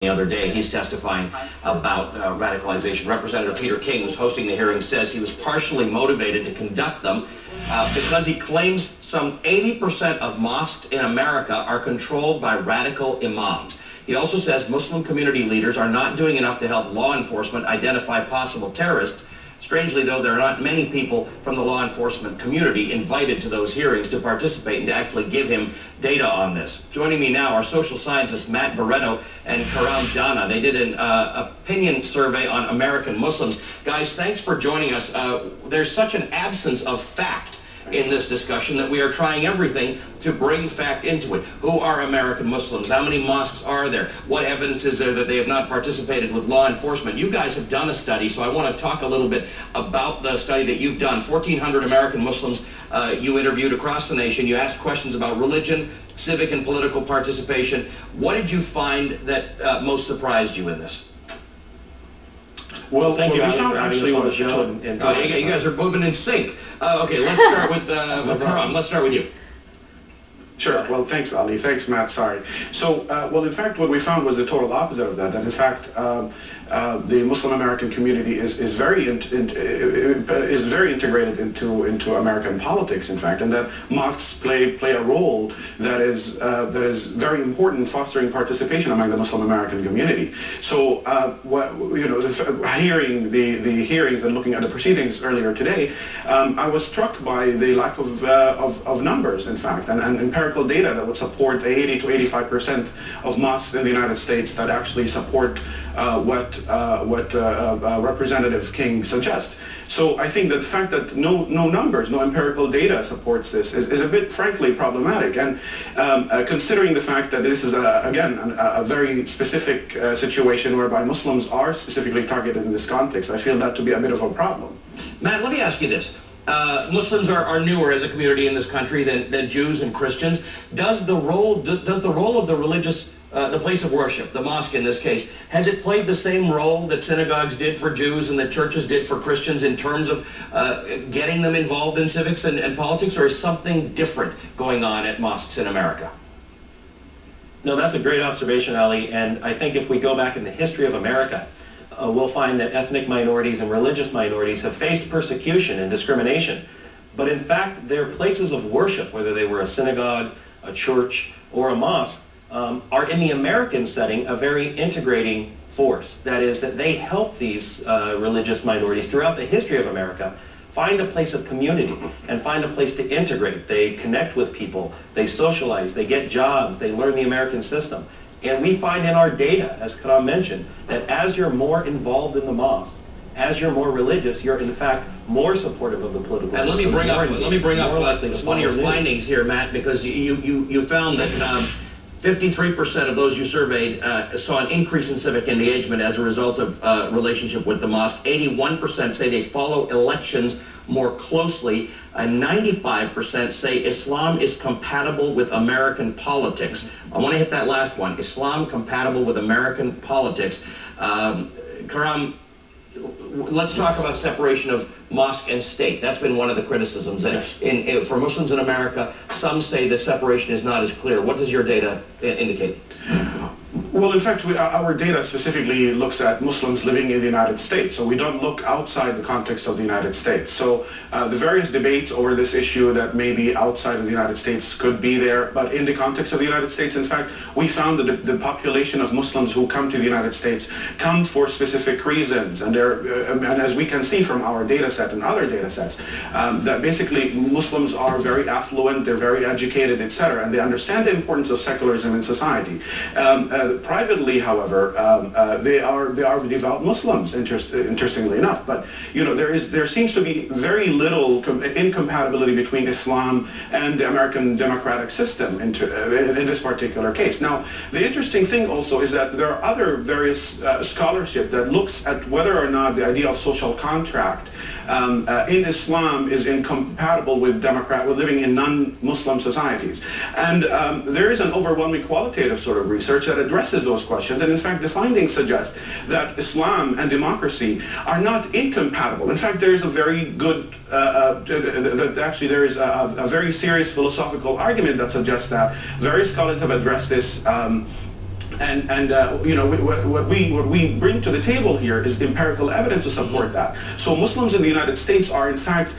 the other day. He's testifying about radicalization. Representative Peter King, who's hosting the hearing, says he was partially motivated to conduct them because he claims some 80% of mosques in America are controlled by radical imams. He also says Muslim community leaders are not doing enough to help law enforcement identify possible terrorists. Strangely, though, there are not many people from the law enforcement community invited to those hearings to participate and to actually give him data on this. Joining me now are social scientists Matt Barreto and Karam Dana. They did an opinion survey on American Muslims. Guys, thanks for joining us. There's such an absence of fact in this discussion that we are trying everything to bring fact into it. Who are American Muslims? How many mosques are there? What evidence is there that they have not participated with law enforcement? You guys have done a study, so I want to talk a little bit about the study that you've done. 1,400 American Muslims you interviewed across the nation. You asked questions about religion, civic and political participation. What did you find that most surprised you in this? Well, thank you. We found actually on the show. You guys are moving in sync. Okay, let's start with Karam. Let's start with you. Sure. Well, thanks, Ali. Thanks, Matt. Sorry. So, well, in fact, what we found was the total opposite of that. That in fact, the Muslim American community is very integrated into American politics. In fact, and that mosques play a role that is very important in fostering participation among the Muslim American community. So, hearing the hearings and looking at the proceedings earlier today, I was struck by the lack of numbers. In fact, and empirical data that would support 80 to 85% of mosques in the United States that actually support what Representative King suggests. So I think that the fact that no numbers, no empirical data supports this is a bit, frankly, problematic. And considering the fact that this is, again, a very specific situation whereby Muslims are specifically targeted in this context, I feel that to be a bit of a problem. Matt, let me ask you this. Muslims are newer as a community in this country than Jews and Christians. Does the role of the religious, the place of worship, the mosque in this case, has it played the same role that synagogues did for Jews and that churches did for Christians in terms of getting them involved in civics and politics, or is something different going on at mosques in America? No, that's a great observation, Ali, and I think if we go back in the history of America, we'll find that ethnic minorities and religious minorities have faced persecution and discrimination. But in fact, their places of worship, whether they were a synagogue, a church, or a mosque, are in the American setting a very integrating force. That is, that they help these religious minorities throughout the history of America find a place of community and find a place to integrate. They connect with people, they socialize, they get jobs, they learn the American system. And we find in our data, as Karam mentioned, that as you're more involved in the mosque, as you're more religious, you're in fact more supportive of the political system. And let me bring up one of your findings here, Matt, because you found that 53% of those you surveyed saw an increase in civic engagement as a result of relationship with the mosque. 81% say they follow elections more closely, and 95% say Islam is compatible with American politics. I want to hit that last one. Islam compatible with American politics. Karam, let's talk about separation of mosque and state. That's been one of the criticisms. Yes. For Muslims in America, some say the separation is not as clear. What does your data indicate? Well, in fact, our data specifically looks at Muslims living in the United States, so we don't look outside the context of the United States. So the various debates over this issue that maybe outside of the United States could be there, but in the context of the United States, in fact, we found that the population of Muslims who come to the United States come for specific reasons, and as we can see from our data set and other data sets, that basically Muslims are very affluent, they're very educated, etc., and they understand the importance of secularism in society. Privately, however, they are devout Muslims, interestingly enough. But there seems to be very little incompatibility between Islam and the American democratic system in this particular case. Now, the interesting thing also is that there are other various scholarship that looks at whether or not the idea of social contract in Islam is incompatible with living in non-Muslim societies. And there is an overwhelming qualitative sort of research that addresses those questions. And in fact, the findings suggest that Islam and democracy are not incompatible. In fact, there is a very good, there is a very serious philosophical argument that suggests that. Various scholars have addressed this What we bring to the table here is empirical evidence to support that. So Muslims in the United States are in fact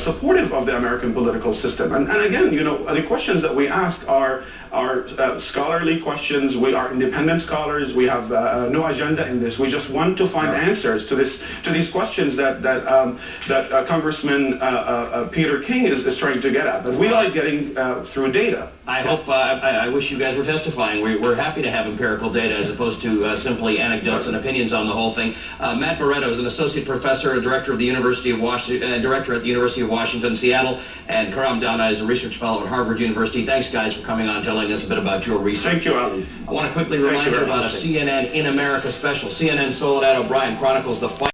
supportive of the American political system. And again, the questions that we ask are scholarly questions. We are independent scholars. We have no agenda in this. We just want to find answers to these questions that Congressman Peter King is trying to get at. But we are getting through data. I hope, I wish you guys were testifying. We're happy to have empirical data as opposed to simply anecdotes and opinions on the whole thing. Matt Barreto is an associate professor and director at the University of Washington, Seattle, and Karam Dana is a research fellow at Harvard University. Thanks, guys, for coming on, telling us a bit about your research. Thank you, Ali. I want to quickly remind you about a CNN in America special. CNN Soledad O'Brien chronicles the fight